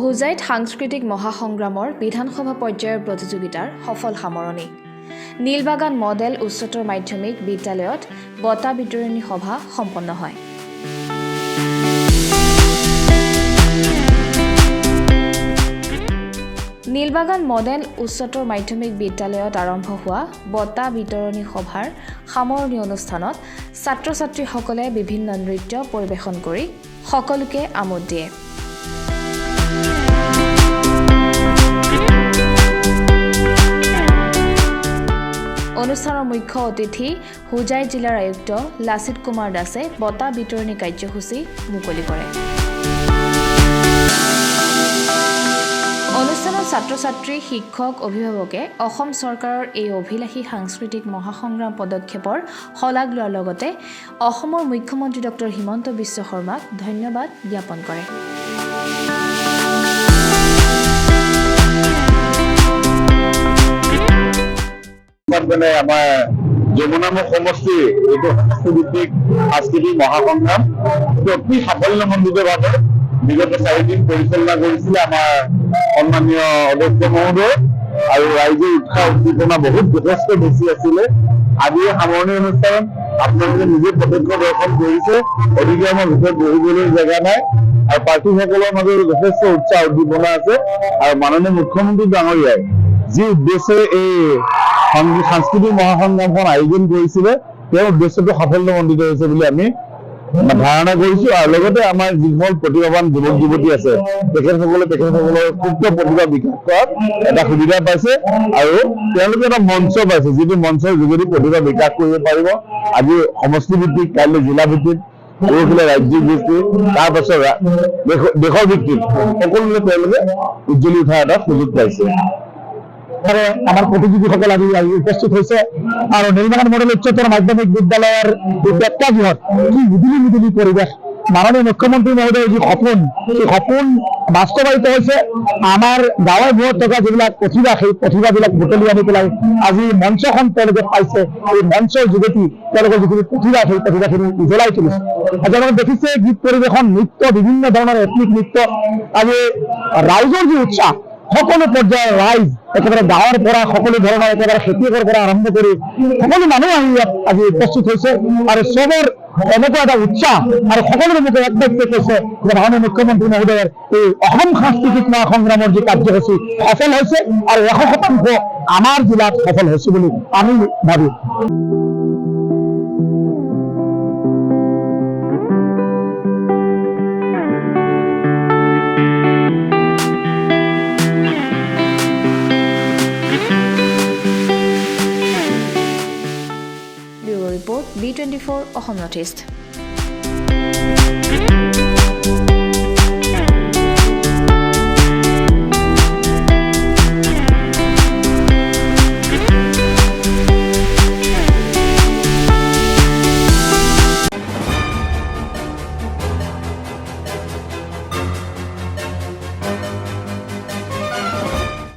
হুজাইত সাংস্কৃতিক মহাসংগ্ৰামৰ বিধানসভা পৰ্যায়ৰ প্ৰতিযোগিতাৰ সফল সামৰণি নীলবাগান মডেল উচ্চতৰ মাধ্যমিক বিদ্যালয়ত বঁটা বিতৰণী সভা সম্পন্ন হয়। নীলবাগান মডেল উচ্চতৰ মাধ্যমিক বিদ্যালয়ত আৰম্ভ হোৱা বঁটা বিতৰণী সভাৰ সামৰণি অনুষ্ঠানত ছাত্ৰ-ছাত্ৰীসকলে বিভিন্ন নৃত্য পৰিৱেশন কৰি সকলোকে আমোদ দিয়ে। অনুষ্ঠানৰ মুখ্য অতিথি হুজাই জিলাৰ আয়ুক্ত লাচিত কুমাৰ দাসে বঁটা বিতৰণী কাৰ্যসূচী মুকলি কৰে। অনুষ্ঠানত ছাত্ৰ-ছাত্ৰী, শিক্ষক, অভিভাৱকে অসম চৰকাৰৰ এই অভিলাষী সাংস্কৃতিক মহাসংগ্ৰাম পদক্ষেপৰ শলাগ লোৱাৰ লগতে অসমৰ মুখ্যমন্ত্ৰী ডক্টৰ হিমন্ত বিশ্ব শৰ্মাক ধন্যবাদ জ্ঞাপন কৰে। আমাৰ যমুনামুখ সমষ্টি এইটো সমষ্টিভিত্তিক সাংস্কৃতিক মহাসংগ্ৰাম অতি সাফল্যমণ্ডিতভাৱে বিগত 4 দিন পৰিচালনা কৰিছিলে আমাৰ সন্মানীয় অধ্যক্ষ মহোদয় আৰু ৰাইজৰ উৎসাহ উদ্দীপনা বহুত যথেষ্ট বেছি আছিলে। আজি সামৰণি অনুষ্ঠান আপোনালোকে নিজে প্ৰত্যক্ষ দৰ্শন কৰিছে, অধিগ্ৰামৰ ভিতৰত বহিবলৈ জেগা নাই আৰু প্ৰাৰ্থীসকলৰ মাজত যথেষ্ট উৎসাহ উদ্দীপনা আছে আৰু মাননীয় মুখ্যমন্ত্ৰী ডাঙৰীয়াই যি উদ্দেশ্যে এই সাংস্কৃতিক মহাসংগ্ৰামখন আয়োজন কৰিছিলে তেওঁৰ উদ্দেশ্যটো সাফল্যমণ্ডিত হৈছে বুলি আমি ধাৰণা কৰিছো। আৰু লগতে আমাৰ যিসকল প্ৰতিভাৱান যুৱক যুৱতী আছে তেখেতসকলৰ সুপ্ত প্ৰতিভা বিকাশ কৰাত এটা সুবিধা পাইছে আৰু তেওঁলোকে এটা মঞ্চ পাইছে, যিটো মঞ্চৰ যোগেদি প্ৰতিভা বিকাশ কৰিব পাৰিব। আজি সমষ্টি ভিত্তিক, কাইলৈ জিলা ভিত্তিক, পৰহিলে ৰাজ্যিক ভিত্তিক, তাৰ পাছত দেশৰ ভিত্তিত সকলোৰে তেওঁলোকে উজ্জ্বলি উঠাৰ এটা সুযোগ পাইছে। আমার প্রতিযোগীসকল আজি উপস্থিত হয়েছে আর নীলবাগান মডেল উচ্চতর মাধ্যমিক বিদ্যালয়ের এই প্রেক্ষাগৃহত কি মুদুলি পরিবেশ, মাননীয় মুখ্যমন্ত্রী মহোদয়ের যে সপোন, সেই সপোন বাস্তবায়িত হয়েছে। আমার গাঁৱে ভূঁত থকা যিবিলাক প্ৰতিভা, সেই প্ৰতিভাবিলাক বুটলি আনি পেলাই আজি মঞ্চখন তেওঁলোকে পাইছে। এই মঞ্চৰ যোগেদি তেওঁলোকৰ যিখিনি প্ৰতিভা, সেই প্ৰতিভাখিনি উজ্বলাই তুলিছে। তেওঁলোকে দেখিছে গীত পৰিৱেশন, নৃত্য, বিভিন্ন ধৰণৰ এথনিক নৃত্য। আজি ৰাইজৰ যি উৎসাহ, সকলো পৰ্যায়ৰ ৰাইজ একেবাৰে গাঁৱৰ পৰা সকলো ধৰণৰ একেবাৰে খেতিয়কৰ পৰা আৰম্ভ কৰি সকলো মানুহ আহি ইয়াত আজি উপস্থিত হৈছে আৰু চবৰ এনেকুৱা এটা উৎসাহ আৰু সকলোৰে মুখে একবাক্য কৈছে যে মাননীয় মুখ্যমন্ত্ৰী মহোদয়ৰ এই অসম সাংস্কৃতিক মহাসংগ্ৰামৰ যি কাৰ্যসূচী সফল হৈছে আৰু 100% আমাৰ জিলাত সফল হৈছে বুলি আমি ভাবো। B24 Assam north east.